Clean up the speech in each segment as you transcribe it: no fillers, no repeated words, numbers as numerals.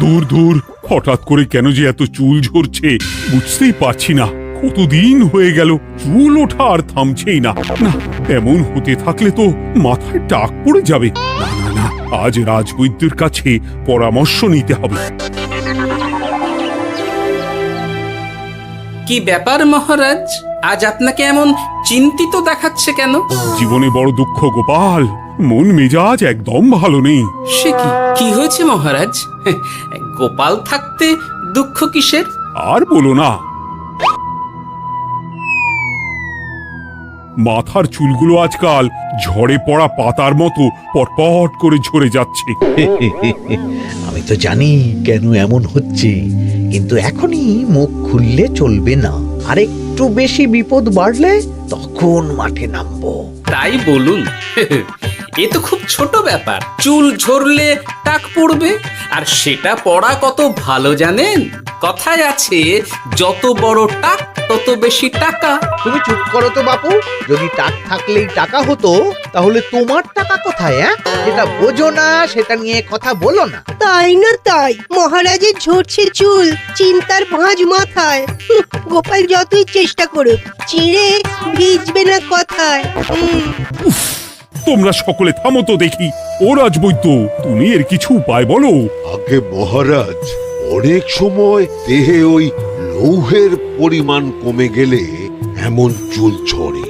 দূর দূর, হঠাৎ করে কেন যে এত চুল ঝরছে বুঝতেই পারছি না। কতদিন হয়ে গেল চুল ওঠা আর থামছেই না। না, এমন হতে থাকলে তো মাথায় টাক পড়ে যাবে। না না না, আজ রাজবৈদ্যের কাছে পরামর্শ নিতে হবে। কি ব্যাপার মহারাজ, আজ আপনাকে এমন চিন্তিত দেখাচ্ছে কেন? জীবনে বড় দুঃখ গোপাল, মন মেজাজ একদম ভালো নেই। সে কি কি হয়েছে মহারাজ? গোপাল থাকতে দুঃখ কিসের? আর বলো না, মাথার চুলগুলো আজকাল ঝড়ে পড়া পাতার মতো পটপট করে ঝরে যাচ্ছে। আমি তো জানি কেন এমন হচ্ছে, কিন্তু এখনই মুখ খুললে চলবে না। আর একটু বেশি বিপদ বাড়লে তখন মাঠে নামবো। তাই বলুন। এ তো খুব ছোট ব্যাপার, চুল ঝরলে টাক পড়বে, আর সেটা পড়া কত ভালো জানেন? কথায় আছে, যত বড় টাক তত বেশি টাকা। তুমি চুপ করো তো বাপু। যদি টাক থাকলেই টাকা হতো, তাহলে তোমার টাকা কোথায়? যেটা বোঝো না সেটা নিয়ে কথা বলো না। তাই না তাই, মহারাজের ঝরছে চুল, চিন্তার ভাঁজ মাথায়। গোপাল যতই চেষ্টা করুক, চিড়ে ভিজবে না কথায়। তোমরা সকলে থামো তো দেখি। ও রাজবৈদ্য, তুমি এর কিছু উপায় বলো। আগে মহারাজ, অনেক সময় দেহে ওই লৌহের পরিমাণ কমে গেলে এমন চুল ঝরে।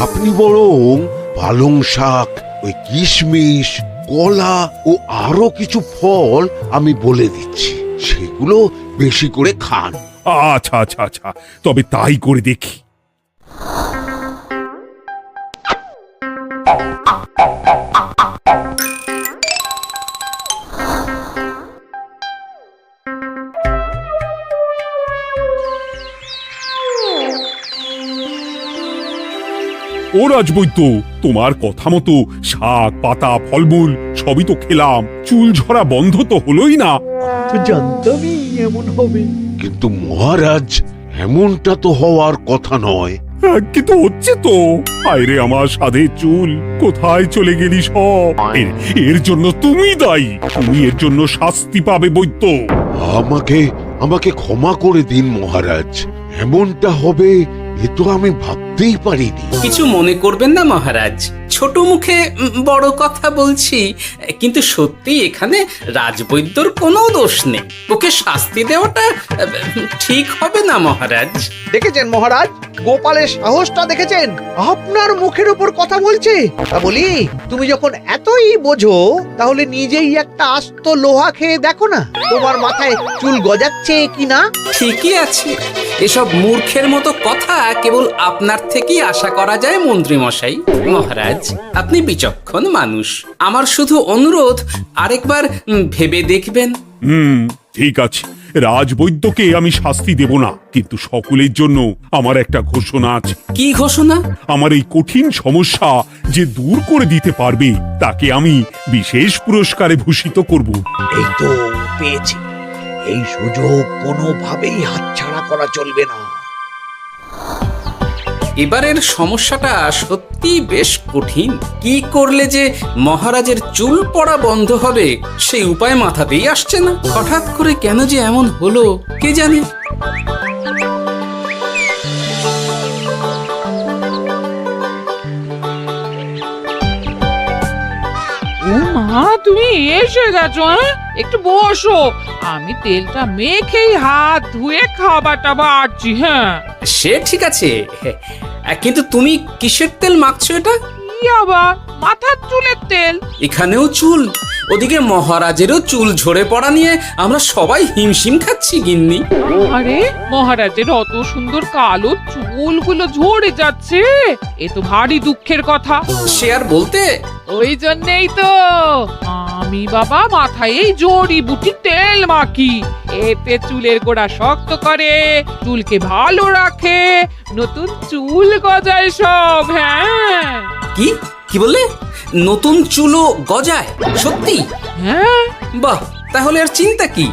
আপনি বরং পালং শাক, ওই কিশমিশ, কলা ও আরো কিছু ফল আমি বলে দিচ্ছি, সেগুলো বেশি করে খান। আচ্ছা আচ্ছা আচ্ছা, তবে তাই করে দেখি। ও রাজবৈদ্য, তোমার কথা মতো শাক পাতা ফলমূল সবই তো খেলাম, চুল ঝরা বন্ধ তো হলোই না। তো জানতামই এমন হবে। কিন্তু মহারাজ, এমনটা তো হওয়ার কথা নয়। কিন্তু হচ্ছে তো। আরে আমার সাধের চুল, কোথায় চলে গেলি সব? এর জন্য তুমি দায়ী। তুমি এর জন্য শাস্তি পাবে বৈদ্য। আমাকে আমাকে ক্ষমা করে দিন মহারাজ, এমনটা হবে এ তো আমি ভাবতেই পারিনি। কিছু মনে করবেন না মহারাজ, ছোট মুখে বড় কথা বলছি, কিন্তু সত্যি এখানে রাজবৈদ্যর কোনো দোষ নেই। ওকে শাস্তি দেওয়াটা ঠিক হবে না মহারাজ। দেখেছেন মহারাজ, গোপালের সাহসটা দেখেছেন? আপনার মুখের উপর কথা বলছে। তা বলি, তুমি যখন এতই বোঝো, তাহলে নিজেই একটা আস্ত লোহা খেয়ে দেখো না, তোমার মাথায় চুল গজাচ্ছে কিনা। ঠিকই আছে, এসব মূর্খের মতো কথা কেবল আপনার থেকেই আশা করা যায় মন্ত্রী মশাই। মহারাজ, আপনি বিচক্ষণ মানুষ, আমার শুধু অনুরোধ, আরেকবার ভেবে দেখবেন। ঠিক আছে, রাজবৈদ্যকে আমি শাস্তি দেব না, কিন্তু সকলের জন্য আমার একটা ঘোষণা আছে। কি ঘোষণা? আমার এই কঠিন সমস্যা যে দূর করে দিতে পারবে, তাকে আমি বিশেষ পুরস্কারে ভূষিত করব। এই তো পেয়েছি, এই সুযোগ কোনোভাবেই হাতছাড়া করা চলবে না। এবারের সমস্যাটা সত্যি বেশ কঠিন। কি করলে যে মহারাজের চুল পড়া বন্ধ হবে সেই উপায় মাথাতেই আসছে না। হঠাৎ করে কেন যে এমন হলো কে জানে। ও মা, তুমি এসে গেছো? একটু বসো, আমি তেলটা মেখেই হাত ধুয়ে খাবারটা বাড়ছি। হ্যাঁ, সে ঠিক আছে, কিন্তু তুমি কিসের তেল মাখছো এটা? কি আবার মাথার চুলের তেল? এখানেও চুল, ওদিকে মহারাজেরও চুল ঝরে পড়া নিয়ে আমরা সবাই হিমশিম খাচ্ছি গিন্নি। আরে, মহারাজের অত সুন্দর কালো চুলগুলো ঝরে যাচ্ছে, এ তো ভারী দুঃখের কথা। সে আর বলতে, ওই জন্যেই তো আমি বাবা মাথায় এই জড়িবুটি তেল মাখি। এতে চুলের গোড়া শক্ত করে, চুলকে ভালো রাখে, নতুন চুল গজায় সব। হ্যাঁ। কি কি বললে? নতুন চুলও গজায়? সত্যি? হ্যাঁ। বাহ, তাহলে আর চিন্তা কি।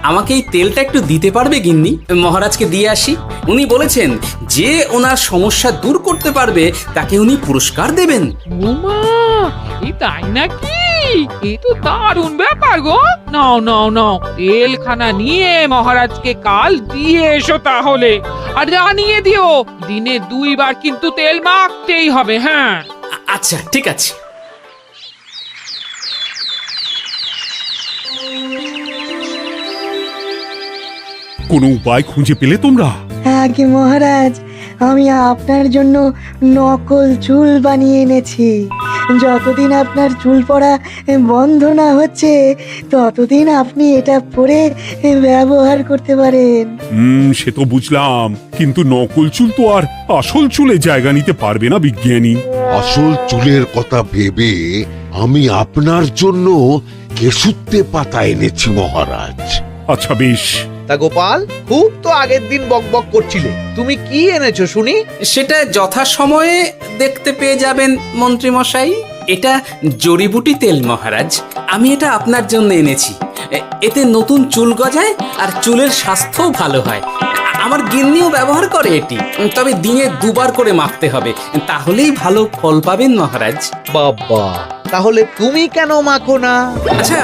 আমাকে এই তেলটা একটু দিতে পারবে গিন্নি? মহারাজকে দিয়ে আসি। উনি বলেছেন যে ওনার সমস্যা দূর করতে পারবে তাকে উনি পুরস্কার দেবেন। ওমা, এই তাই নাকি? এ তো দারুণ ব্যাপার গো। নাও নাও নাও, তেলখানা নিয়ে মহারাজকে কাল দিয়ে এসো তাহলে। আর জানিয়ে দিও, দিনে 2 বার কিন্তু তেল মাখতেই হবে। হ্যাঁ, আচ্ছা ঠিক আছে। কোনো উপায় খুঁজে পেলে তোমরা? আগে মহারাজ, আমি আপনার জন্য নকল চুল বানিয়ে এনেছি। যতদিন আপনার চুল পড়া বন্ধ না হচ্ছে ততদিন আপনি এটা পরে ব্যবহার করতে পারেন। সে তো বুঝলাম, কিন্তু নকল চুল তো আর আসল চুলে জায়গা নিতে পারবে না বিজ্ঞানী। আসল চুলের কথা ভেবে আমি আপনার জন্য কেশুত্তে পাতা এনেছি মহারাজ। আচ্ছা বেশ। তা গোপাল, খুব তো আগের দিন বকবক করছিলে, তুমি কি এনেছো শুনি? সেটা যথাসময়ে দেখতে পেয়ে যাবেন মন্ত্রী মশাই। এটা জড়িবুটি তেল মহারাজ, আমি এটা আপনার জন্য এনেছি। এতে নতুন চুল গজায় আর চুলের স্বাস্থ্যও ভালো হয়। আমার গিন্নিও ব্যবহার করে এটি, তবে দিনে 2 বার করে মাখতে হবে, তাহলেই ভালো ফল পাবেন মহারাজ। বাবা, তাহলে তুমি কেন মাখো না? আচ্ছা,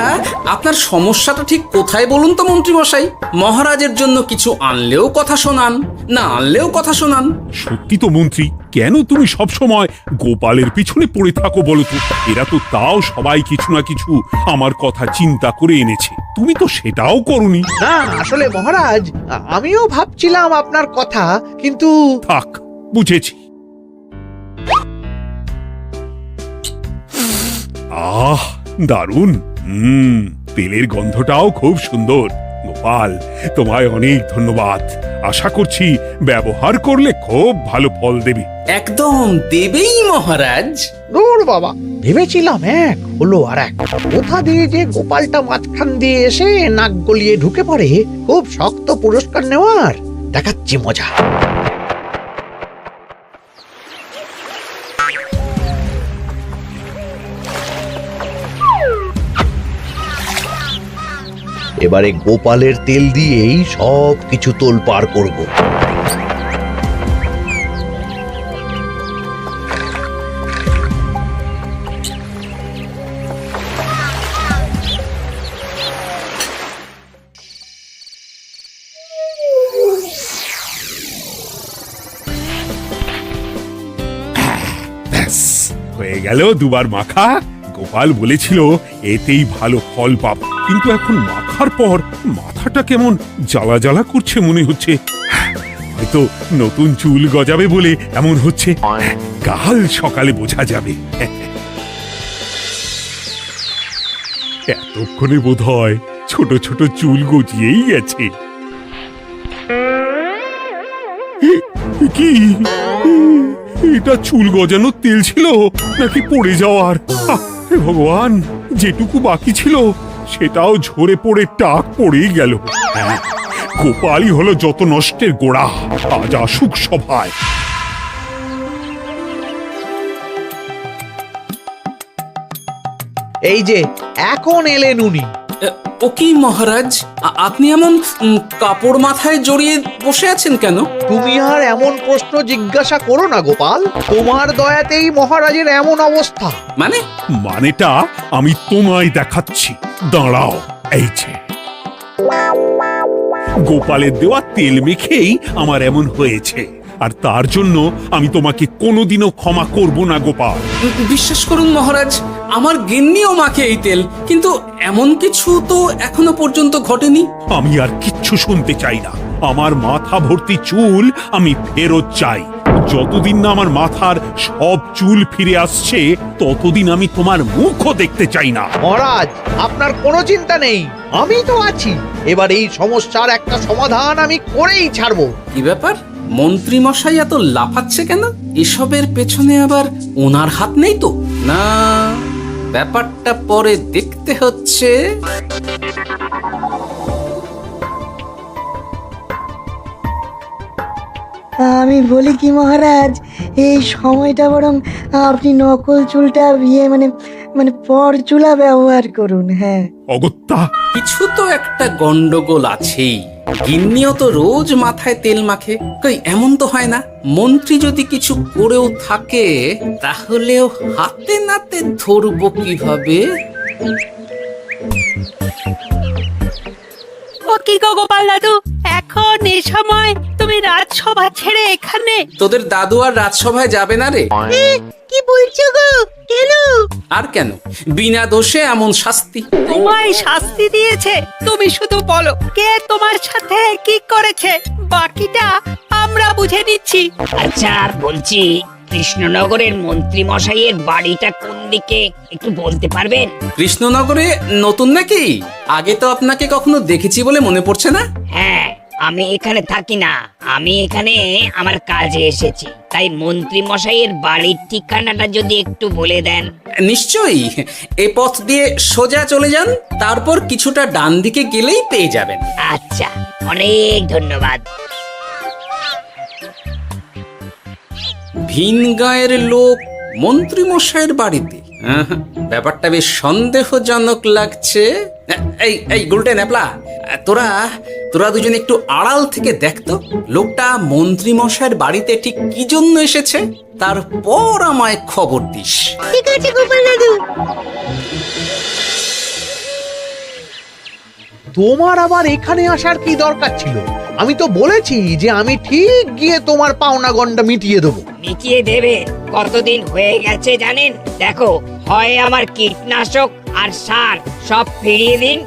আপনার সমস্যাটা ঠিক কোথায় বলুন তো মন্ত্রী মশাই? মহারাজের জন্য কিছু আনলেও কথা শোনান, না আনলেও কথা শোনান। সত্যি তো মন্ত্রী, কেন তুমি সব সময় গোপালের পিছনে পড়ে থাকো বলো তো? এরা তো তাও সবাই কিছু না কিছু আমার কথা চিন্তা করে এনেছে, তুমি তো সেটাও করনি। না আসলে মহারাজ, আমিও ভাবছিলাম আপনার কথা, কিন্তু থাক, বুঝেছি। আহ, দারুণ। তেলের গন্ধটাও খুব সুন্দর। গোপাল, তোমায় অনেক ধন্যবাদ। আশা করছি ব্যবহার করলে খুব ভালো ফল দেবে। একদম দেবেই মহারাজ। দূর বাবা, ভেবেছিলাম এক হলো আর এক। কোথা দিয়ে যে গোপালটা মাঝখান দিয়ে এসে নাক গলিয়ে ঢুকে পড়ে, খুব শক্ত পুরস্কার নেওয়ার। দেখাচ্ছি মজা। এবারে গোপালের তেল দিয়েই সব কিছু তোলপাড় করব। ব্যাস, হয়ে গেল 2 বার মাখা। গোপাল বলেছিল এতেই ভালো ফল পাব, কিন্তু এখন মাখার পর মাথাটা কেমন জ্বালা জ্বালা করছে মনে হচ্ছে। হয়তো নতুন চুল গজাবে বলে এমন হচ্ছে। কাল সকালে বোঝা যাবে। এতক্ষণে বোধহয় ছোট ছোট চুল গজিয়েই গেছে। কি এটা চুল গজানোর তেল ছিল নাকি পড়ে যাওয়ার? হে ভগবান, যেটুকু বাকি ছিল সেটাও ঝরে পড়ে টাক পড়েই গেল। গোপালই হলো যত নষ্টের গোড়া। আজ আসুক সভায়। এই যে এখন এলেন উনি। ও কি মহারাজ, আপনি এমন কাপড় মাথায় জড়িয়ে বসে আছেন কেন? তুমি আর এমন প্রশ্ন জিজ্ঞাসা করো না গোপাল, তোমার দয়াতেই মহারাজের এমন অবস্থা। মানেটা আমি তোমায় দেখাচ্ছি, দাঁড়াও। এই যে গোপালের দেওয়া তেল মেখেই আমার এমন হয়েছে, আর তার জন্য আমি তোমাকে কোনোদিনও ক্ষমা করব না গোপাল। বিশ্বাস করুন মহারাজ, আমার গিন্নিও মাখে এই তেল, কিন্তু এমন কিছু তো এখনো পর্যন্ত ঘটেনি। আমি আর কিচ্ছু শুনতে চাই না। আমার মাথা ভর্তি চুল আমি ফেরত চাই। যতদিন না আমার মাথার সব চুল ফিরে আসছে ততদিন আমি তোমার মুখও দেখতে চাই না। মহারাজ, আপনার কোনো চিন্তা নেই, আমি তো আছি। এবার এই সমস্যার একটা সমাধান আমি করেই ছাড়বো। কি ব্যাপার, মন্ত্রী মশাই এত লাফাচ্ছে কেন? এসবের পেছনে আবার ওনার হাত নেই তো? না, ব্যাপারটা পরে দেখতে হচ্ছে। আমি বলি কি মহারাজ, এই সময়টা বরং আপনি নকল চুলটা মানে মানে পরচুলা ব্যবহার করুন। হ্যাঁ, অগত্যা, কিছু তো একটা গন্ডগোল আছেই। গিন্নিও তো রোজ মাথায় তেল মাখে, কই এমন তো হয় না। মন্ত্রী যদি কিছু করেও থাকে তাহলেও হাতে নাতে ধরবো কিভাবে? ও কি গো গোপাল দাদু, এখন এই সময় তুমি রাজসভা ছেড়ে এখানে? তোদের দাদু আর রাজসভায় যাবে না রে? কি বলছো গো? কেন? আর কেন, বিনা দোষে এমন শাস্তি। তোমায় শাস্তি দিয়েছে, তুমি শুধু বলো কে তোমার সাথে কি করেছে, বাকিটা আমরা বুঝে নিচ্ছি। আচ্ছা বলছি, কৃষ্ণনগরের মন্ত্রী মশাইয়ের বাড়িটা কোন দিকে একটু বলতে পারবেন? কৃষ্ণনগরে নতুন নাকি? আগে তো আপনাকে কখনো দেখেছি বলে মনে পড়ছে না। হ্যাঁ, আমি এখানে থাকি না, আমি এখানে আমার কাজে এসেছি, তাই মন্ত্রী মশাইয়ের বাড়ির ঠিকানাটা যদি একটু বলে দেন। নিশ্চয়ই, এ পথ দিয়ে সোজা চলে যান, তারপর কিছুটা ডান দিকে গেলেই পেয়ে যাবেন। আচ্ছা, অনেক ধন্যবাদ। ভিন গাঁয়ের লোক মন্ত্রী মশাইয়ের বাড়িতে, ব্যাপারটা বেশ সন্দেহজনক লাগছে। এই এই গুলটে ন্যাপলা, তোরা তোরা দুজন একটু আড়াল থেকে দেখতো লোকটা মন্ত্রী মশাইয়ের বাড়িতে ঠিক কি জন্য এসেছে, তারপর আমায় খবর দিস। ঠিক আছে গোপাল দাদু। তোমার আবার এখানে আসার কি দরকার ছিল? আমি তো বলেছি যে আমি ঠিক গিয়ে তোমার পাওনা গন্ডা মিটিয়ে দেবো। মিটিয়ে দেবে? কতদিন হয়ে গেছে জানেন? দেখো, হয় আমার কীটনাশক আর সার সব ফিরিয়ে দিন,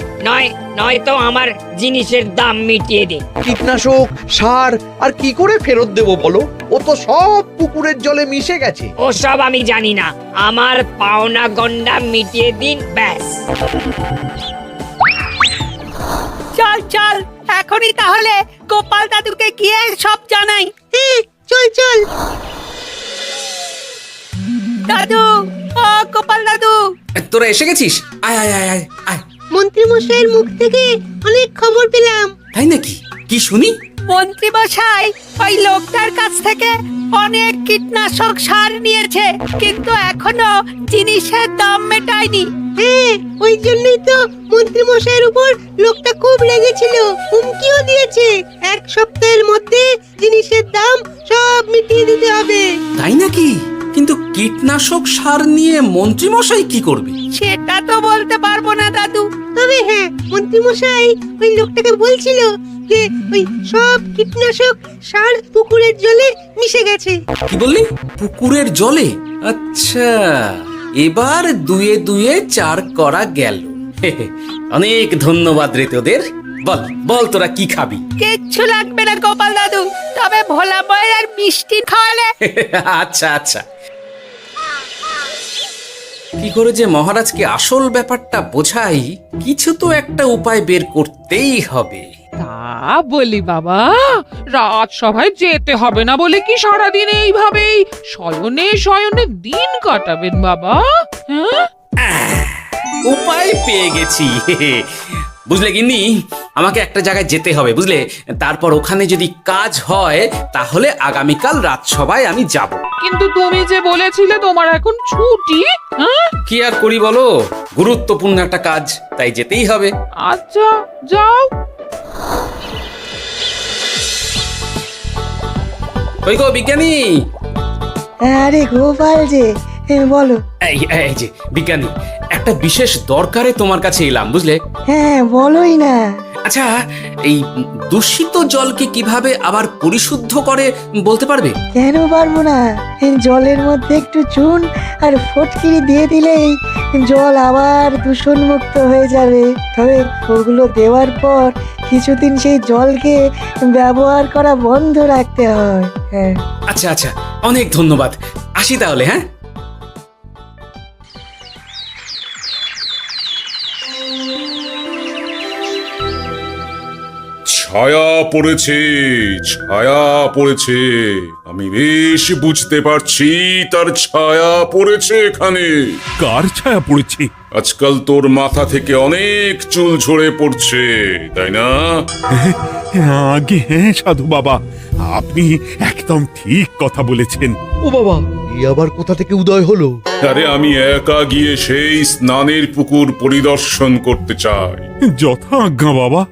নয়তো আমার জিনিসের দাম মিটিয়ে দিন। কীটনাশক, সার আর কি করে ফেরত দেবো বলো? ও তো সব পুকুরের জলে মিশে গেছে। ওসব আমি জানি না, আমার পাওনা গন্ডা মিটিয়ে দিন, ব্যাস। চল চল, এখনই তাহলে গোপাল দাদুকে গিয়ে সব জানাই। চল চল। দাদু, ও গোপাল দাদু। তোরা এসে গেছিস? আয় আয় আয় আয় আয়। মন্ত্রী মশাইয়ের মুখ থেকে অনেক খবর পেলাম। তাই নাকি? কি শুনি? মন্ত্রী মশাই ওই লোকটার কাছ থেকে অনেক কীটনাশক সার নিয়েছে, কিন্তু এখনো জিনিসের দাম মেটায়নি। হ্যাঁ, ওই জন্যই তো মন্ত্রী মশাইয়ের উপর লোকটা খুব লেগেছিল, হুমকিও দিয়েছে 1 সপ্তাহের মধ্যে জিনিসের দাম সব মিটিয়ে দিতে হবে। তাই নাকি? কিন্তু কীটনাশক সার নিয়ে মন্ত্রী মশাই কি করবে? সেটা তো বলতে পারবো না দাদু। তবে হ্যাঁ, মন্ত্রী মশাই ওই লোকটাকে বলছিল যে ওই সব কীটনাশক সার পুকুরের জলে মিশে গেছে। কি বললি? পুকুরের জলে? আচ্ছা, এবার দুয়ে দুয়ে 4 করা গেল। অনেক ধন্যবাদ রে তোদের। বল বল, তোরা কি খাবি? কিচ্ছু লাগবে না গোপাল দাদু, তবে ভোলা বয় আর মিষ্টি খাওয়ালে। আচ্ছা আচ্ছা। কি করে যে মহারাজকে আসল ব্যাপারটা বোঝাই, কিছু তো একটা উপায় বের করতেই হবে। তা বলি বাবা, রাজসভায় যেতে হবে না বলে কি সারাদিন এইভাবেই শয়নে শয়নে দিন কাটাবেন বাবা? হ্যাঁ, উপায় পেয়ে গেছি। বুঝলে গিন্নি, আমাকে একটা জায়গায় যেতে হবে, বুঝলে? তারপর ওখানে যদি কাজ হয় তাহলে আগামীকাল রাজসভায় আমি যাব। কিন্তু তুমি যে বলেছিলে তোমার এখন ছুটি। হ্যাঁ, কি আর করি বলো, গুরুত্বপূর্ণ একটা কাজ, তাই যেতেই হবে। আচ্ছা যাও। ওই গো বিজ্ঞানী। আরে গোপাল যে, বলো। এই যে বিজ্ঞানী, একটা বিশেষ দরকারে তোমার কাছে এলাম, বুঝলে? হ্যাঁ, বলোই না। আচ্ছা, এই দূষিত জলকে কিভাবে আবার পরিশুদ্ধ করে বলতে পারবে? কেন পারবো না? জলের মধ্যে একটু চুন আর ফটকিরি দিয়ে দিলেই জল আবার দূষণমুক্ত হয়ে যাবে। তবে ওগুলো দেওয়ার পর কিছুদিন সেই জলকে ব্যবহার করা বন্ধ রাখতে হয়। হ্যাঁ। আচ্ছা আচ্ছা, অনেক ধন্যবাদ, আসি তাহলে। হ্যাঁ, ছায়া পড়েছে, ছায়া পড়েছে। আমি বেশ বুঝতে পারছি তার ছায়া পড়েছে এখানে। কার ছায়া পড়েছে? আজকাল তোর মাথা থেকে অনেক চুল ঝরে পড়ছে, তাই না? আগে হ্যাঁ সাধু বাবা, আপনি একদম ঠিক কথা বলেছেন। ও বাবা, এই আবার কোথা থেকে উদয় হলো? আরে আমি একা গিয়ে সেই স্নানের পুকুর পরিদর্শন করতে চাই। যথা আজ্ঞা বাবা।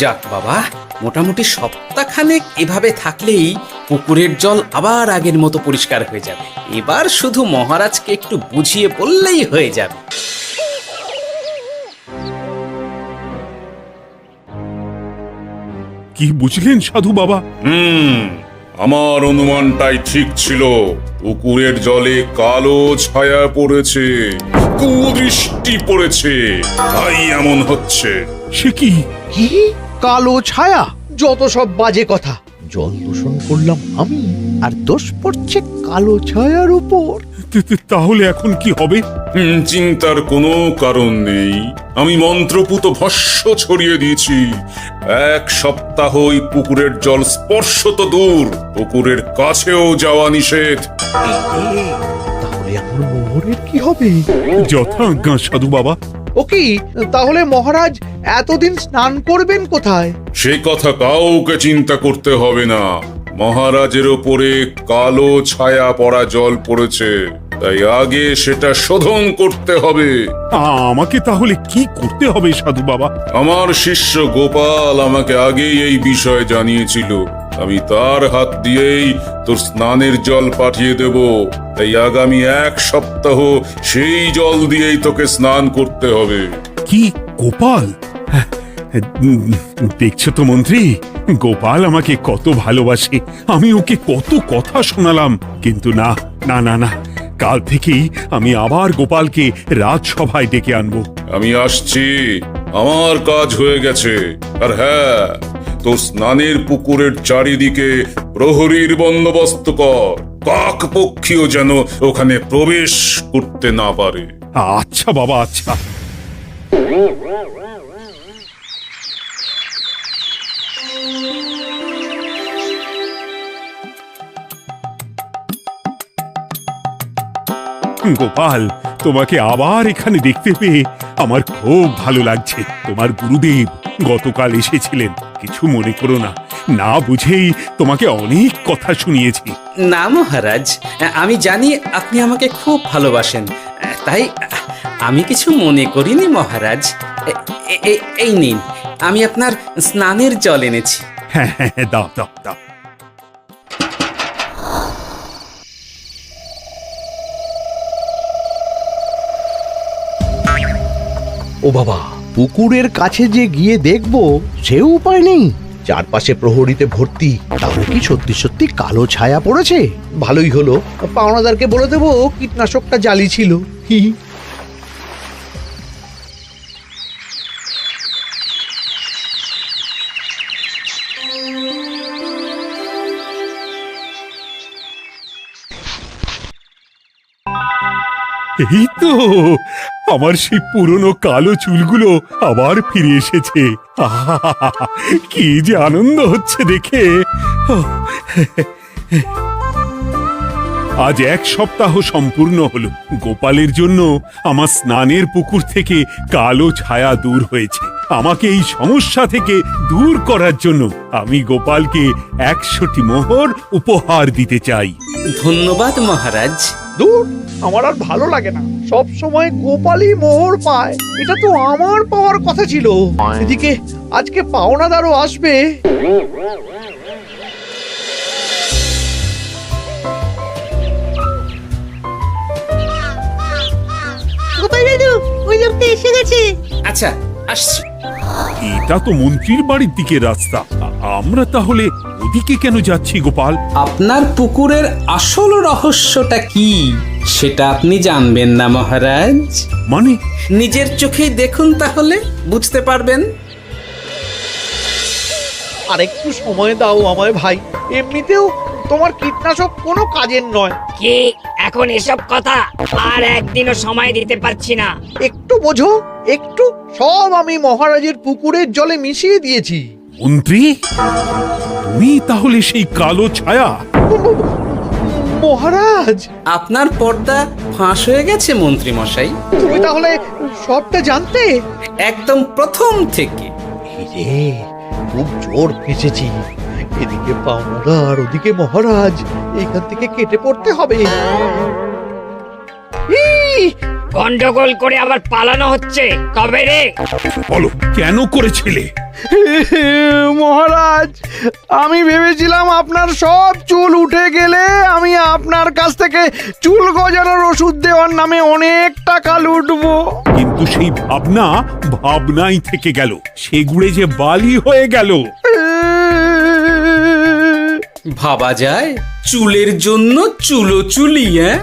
যাক বাবা, মোটামুটি সপ্তাহখানেক এভাবে থাকলেই পুকুরের জল আবার আগের মতো পরিষ্কার হয়ে যাবে। এবার শুধু মহারাজকে একটু বুঝিয়ে বললেই হয়ে যাবে। কি বুঝলেন সাধু বাবা? আমার অনুমানটাই ঠিক ছিল। পুকুরের জলে কালো ছায়া পড়েছে, কুদৃষ্টি পড়েছে, তাই এমন হচ্ছে। সে কি? কি কালো ছায়া? যত সব বাজে কথা। জল দূষণ করলাম আমি, আর দোষ পড়ছে কালো ছায়ার উপর। তাহলে এখন কি হবে? চিন্তার কোনো কারণ নেই। আমি মন্ত্রপুত ভস্য ছড়িয়ে দিয়েছি। 1 সপ্তাহ ওই পুকুরের জল স্পর্শ তো দূর, পুকুরের কাছেও যাওয়া নিষেধ। তাহলে আমার মোহরের কি হবে? যথাজ্ঞা সাধু বাবা। ও কি, তাহলে মহারাজ এতদিন স্নান করবেন কোথায়? সে কথা কাউকে চিন্তা করতে হবে না। মহারাজের ওপরে কালো ছায়া পড়া জল পড়েছে, তাই আগে সেটা শোধন করতে হবে। আমাকে তাহলে কি করতে হবে সাধু বাবা? আমার শিষ্য গোপাল আমাকে আগেই এই বিষয় জানিয়েছিল। আমি তার হাত দিয়েই তোর স্নানের জল পাঠিয়ে দেব। তাই আগামী 1 সপ্তাহ সেই জল দিয়েই তোকে স্নান করতে হবে। কি গোপাল? দেখছো তো মন্ত্রী, গোপাল আমাকে কত ভালোবাসে। আমি ওকে কত কথা শোনালাম, কিন্তু না না না না, কাল থেকেই আমি আবার গোপালকে রাজসভায় ডেকে আনবো। আমি আসছি, আমার কাজ হয়ে গেছে। আর হ্যাঁ, তোর স্নানের পুকুরের চারিদিকে প্রহরীর বন্দোবস্ত কর। কাক পক্ষীও যেন ওখানে প্রবেশ করতে না পারে। আচ্ছা বাবা, আচ্ছা। গোপাল, তোমাকে আবার এখানে দেখতে পেয়ে আমার খুব ভালো লাগছে। তোমার গুরুদেব গতকাল এসেছিলেন, কিছু মনে করো না। না বুঝেই তোমাকে অনেক কথা শুনিয়েছি। না মহারাজ, আমি জানি আপনি আমাকে খুব ভালোবাসেন, তাই আমি কিছু মনে করিনি মহারাজ। এই নিন, আমি আপনার স্নানের জল এনেছি। হ্যাঁ হ্যাঁ হ্যাঁ, দাও দাও দাও। ও বাবা, পুকুরের কাছে যে গিয়ে দেখবো সে উপায় নেই। চারপাশে প্রহরীতে ভর্তি, তাহলে কি সত্যি সত্যি কালো ছায়া পড়েছে? ভালোই হলো, পাওনাদারকে বলে দেবো কীটনাশকটা জালি ছিল। হি হি। এই তো আমার সেই পুরনো কালো চুলগুলো আবার ফিরে এসেছে। আহা, কি যে আনন্দ হচ্ছে দেখে। আজ 1 সপ্তাহ সম্পূর্ণ হলো। গোপালের জন্য আমার স্নানের পুকুর থেকে কালো ছায়া দূর হয়েছে। আমাকে এই সমস্যা থেকে দূর করার জন্য আমি গোপালকে 100টি মোহর উপহার দিতে চাই। ধন্যবাদ মহারাজ। দূর, আমার আর ভালো লাগে না। সব সময় গোপালই মোহর পায়, এটা তো আমার পাওয়ার কথা ছিল। এদিকে আজকে পাওনাদারও আসবে। গোপাল দাদু, ওই লোকটা এসে গেছে। আচ্ছা, আসছি। এটা তো মন্ত্রীর বাড়ির দিকে রাস্তা। আমরা তাহলে ওদিকে কেন যাচ্ছি গোপাল? আপনার পুকুরের আসল রহস্যটা কি সেটা আপনি জানবেন না মহারাজ? মানে? নিজের চোখেই দেখুন, তাহলে বুঝতে পারবেন। আর একটু সময় দাও আমায় ভাই, এমনিতেও তোমার কীটনাশক কোনো কাজের নয়। কি এখন এসব কথা? আর একদিনও সময় দিতে পারছি না। একটু বোঝো, একটু। সব আমি মহারাজের পুকুরের জলে মিশিয়ে দিয়েছি। মন্ত্রী, তুমি তাহলে সেই কালো ছায়া? মহারাজ, আপনার পর্দা ফাঁস হয়ে গেছে মন্ত্রী মশাই। তুমি তাহলে সবটা জানতে? একদম প্রথম থেকে। রে, খুব জোর ফেঁসেছি। এদিকে পাওনাদার, ওদিকে মহারাজ, এখান থেকে কেটে পড়তে হবে। গন্ডগোল করে আবার পালানো হচ্ছে, তবে রে বলো, কেন করেছিলে? মহারাজ, আমি ভেবেছিলাম আপনার সব চুল উঠে গেলে আমি আপনার কাছ থেকে চুল গজানোর ওষুধ দেওয়ার নামে অনেক টাকা লুটবো। কিন্তু সেই ভাবনা ভাবনাই থেকে গেল, সেগুড়ে যে বালি হয়ে গেল। ভাবা যায় চুলের জন্য চুলো চুলি, হ্যাঁ?